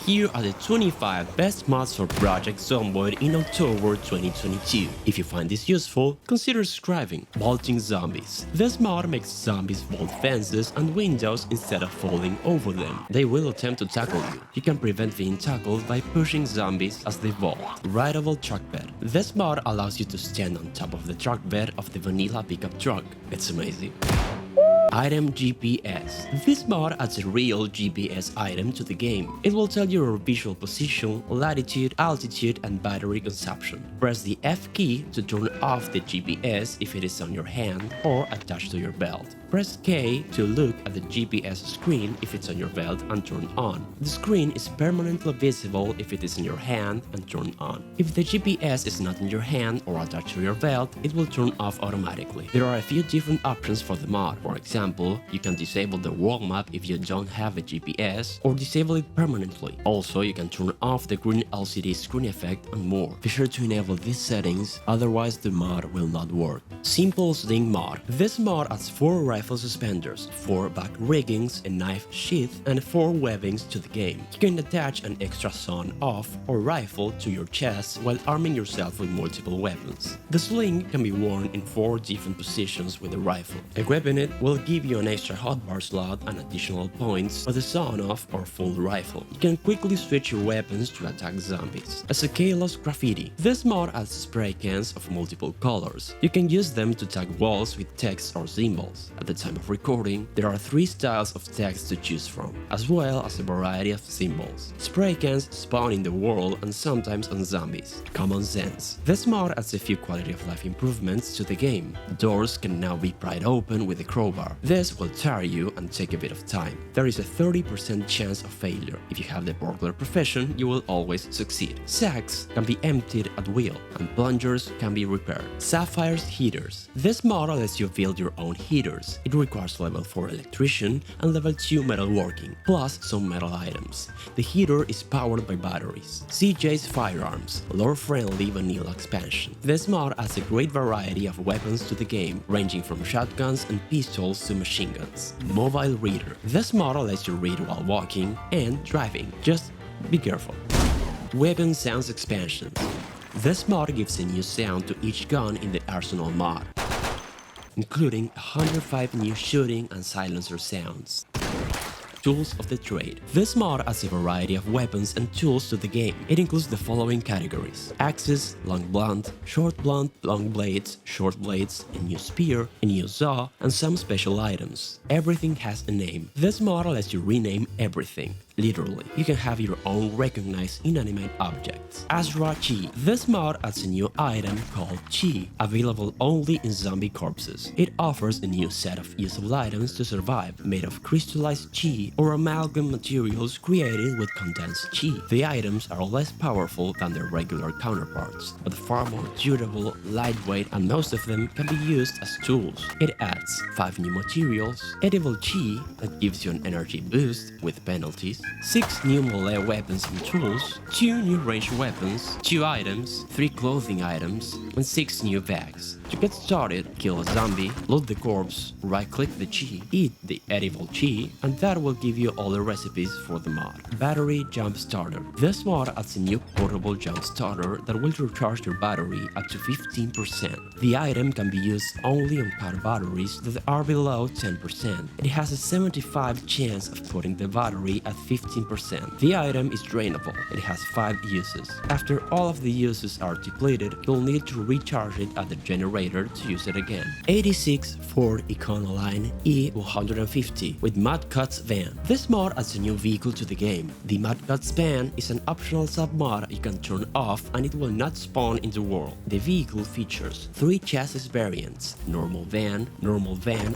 Here are the 25 best mods for Project Zomboid in October 2022. If you find this useful, consider subscribing. Vaulting Zombies. This mod makes zombies vault fences and windows instead of falling over them. They will attempt to tackle you. You can prevent being tackled by pushing zombies as they vault. Rideable Truckbed. This mod allows you to stand on top of the truck bed of the vanilla pickup truck. It's amazing. Item GPS. This mod adds a real GPS item to the game. It will tell you your visual position, latitude, altitude, and battery consumption. Press the F key to turn off the GPS if it is on your hand or attached to your belt. Press K to look at the GPS screen if it's on your belt and turn on. The screen is permanently visible if it is in your hand and turn on. If the GPS is not in your hand or attached to your belt, it will turn off automatically. There are a few different options for the mod. For example, you can disable the world map if you don't have a GPS or disable it permanently. Also, you can turn off the green LCD screen effect and more. Be sure to enable these settings, otherwise the mod will not work. Simple Sling Mod. This mod adds 4 rifle suspenders, 4 back riggings, a knife sheath, and 4 webbings to the game. You can attach an extra sawn-off or rifle to your chest while arming yourself with multiple weapons. The sling can be worn in 4 different positions with a rifle. Equipping it will give you an extra hotbar slot and additional points for the sawn-off or full rifle. You can quickly switch your weapons to attack zombies. Azakaela's Graffiti. This mod adds spray cans of multiple colors. You can use them to tag walls with text or symbols. At the time of recording, there are 3 styles of text to choose from, as well as a variety of symbols. Spray cans spawn in the world and sometimes on zombies. Common Sense. This mod adds a few quality of life improvements to the game. Doors can now be pried open with a crowbar. This will tire you and take a bit of time. There is a 30% chance of failure. If you have the burglar profession, you will always succeed. Sacks can be emptied at will, and plungers can be repaired. Sapphire's Heaters. This mod lets you build your own heaters. It requires level 4 electrician and level 2 metalworking, plus some metal items. The heater is powered by batteries. CJ's Firearms. Lore-friendly vanilla expansion. This mod adds a great variety of weapons to the game, ranging from shotguns and pistols to machine guns. Mobile Reader. This mod lets you read while walking and driving. Just be careful. Weapon Sounds Expansions. This mod gives a new sound to each gun in the Arsenal mod, including 105 new shooting and silencer sounds. Tools of the Trade. This mod adds a variety of weapons and tools to the game. It includes the following categories: axes, long blunt, short blunt, long blades, short blades, a new spear, a new saw, and some special items. Everything has a name. This mod lets you rename everything. Literally, you can have your own recognized inanimate objects. Asura Chi. This mod adds a new item called Chi, available only in zombie corpses. It offers a new set of usable items to survive, made of crystallized Chi or amalgam materials created with condensed Chi. The items are less powerful than their regular counterparts, but far more durable, lightweight, and most of them can be used as tools. It adds 5 new materials, edible Chi that gives you an energy boost with penalties, 6 new melee weapons and tools, 2 new ranged weapons, 2 items, 3 clothing items, and 6 new bags. To get started, kill a zombie, loot the corpse, right-click the Chi, eat the edible Chi, and that will give you all the recipes for the mod. Battery Jumpstarter. This mod adds a new portable Jumpstarter that will recharge your battery up to 15%. The item can be used only on car batteries that are below 10%. It has a 75% chance of putting the battery at 15%. The item is drainable. It has 5 uses. After all of the uses are depleted, you'll need to recharge it at the generator to use it again. 86 Ford Econoline E150 with Mudcuts van. This mod adds a new vehicle to the game. The Mudcuts van is an optional sub-mod you can turn off and it will not spawn in the world. The vehicle features 3 chassis variants: normal van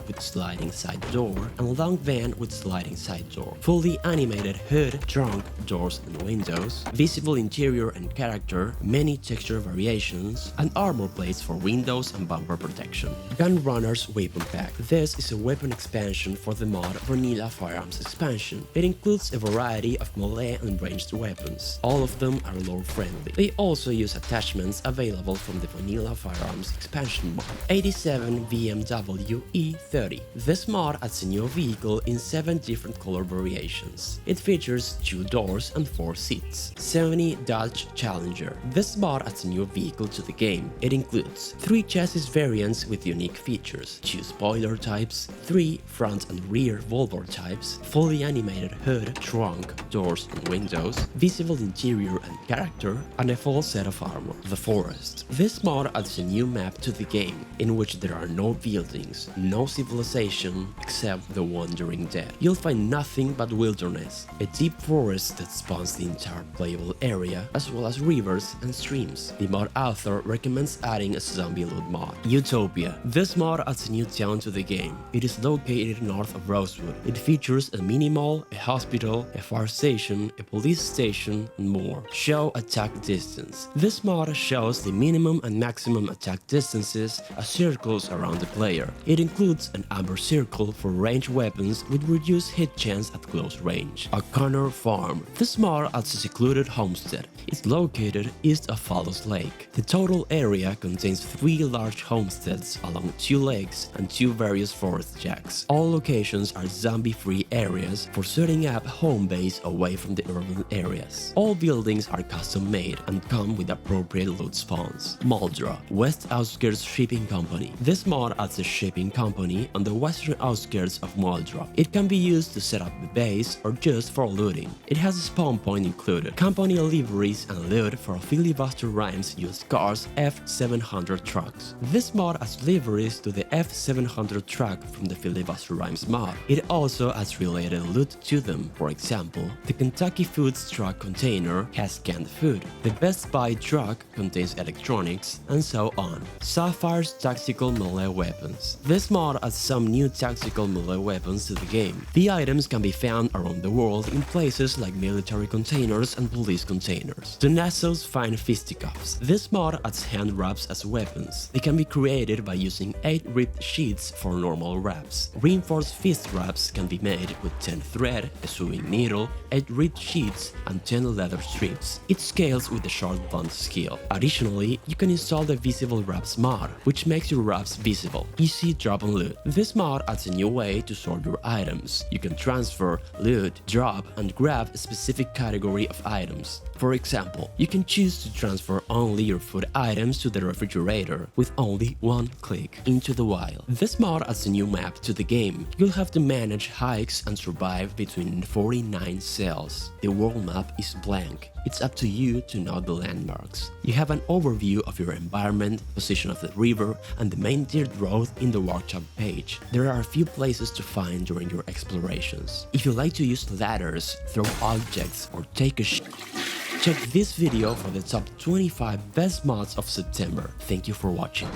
with sliding side door, and long van with sliding side door. Fully animated hood, trunk, doors and windows, visible interior and character, many texture variations, and armor plates for windows and bumper protection. Gunrunner's Weapon Pack. This is a weapon expansion for the mod Vanilla Firearms expansion. It includes a variety of melee and ranged weapons. All of them are lore-friendly. They also use attachments available from the Vanilla Firearms expansion mod. 87 BMW E30. This mod adds a new vehicle in 7 different color variations. It It features 2 doors and 4 seats. 70 Dodge Challenger. This mod adds a new vehicle to the game. It includes 3 chassis variants with unique features, 2 spoiler types, 3 front and rear Volvo types, fully animated hood, trunk, doors and windows, visible interior and character, and a full set of armor. The Forest. This mod adds a new map to the game, in which there are no buildings, no civilization except the Wandering Dead. You'll find nothing but wilderness, a deep forest that spawns the entire playable area, as well as rivers and streams. The mod author recommends adding a zombie loot mod. Utopia. This mod adds a new town to the game. It is located north of Rosewood. It features a mini mall, a hospital, a fire station, a police station, and more. Show attack distance. This mod shows the minimum and maximum attack distances as circles around the player. It includes an amber circle for ranged weapons with reduced hit chance at close range. O'Connor Farm. This mod adds a secluded homestead. It's located east of Fallows Lake. The total area contains 3 large homesteads along 2 lakes and 2 various forest jacks. All locations are zombie-free areas for setting up a home base away from the urban areas. All buildings are custom-made and come with appropriate loot spawns. Muldraugh, West Outskirts Shipping Company. This mod adds a shipping company on the western outskirts of Muldraugh. It can be used to set up the base or just for looting. It has a spawn point included, company liveries and loot for Filibuster Rhymes Used Cars F700 trucks. This mod adds liveries to the F700 truck from the Filibuster Rhymes mod. It also adds related loot to them. For example, the Kentucky Foods truck container has canned food. The Best Buy truck contains electronics, and so on. Sapphire's tactical melee weapons. This mod adds some new tactical melee weapons to the game. The items can be found around the world in places like military containers and police containers. Donazo's fine fisticuffs. This mod adds hand wraps as weapons. They can be created by using 8 ripped sheets for normal wraps. Reinforced fist wraps can be made with 10 thread, a sewing needle, 8 ripped sheets, and 10 leather strips. It scales with the short blunt skill. Additionally, you can install the Visible Wraps mod, which makes your wraps visible. Easy drop and loot. This mod adds a new way to sort your items. You can transfer, loot, drop, and grab a specific category of items. For example, you can choose to transfer only your food items to the refrigerator with only one click into the wild. This mod adds a new map to the game. You'll have to manage hikes and survive between 49 cells. The world map is blank. It's up to you to know the landmarks. You have an overview of your environment, position of the river, and the main dirt road in the workshop page. There are a few places to find during your explorations. If you like to use ladders, throw objects, or take a check this video for the top 25 best mods of September. Thank you for watching.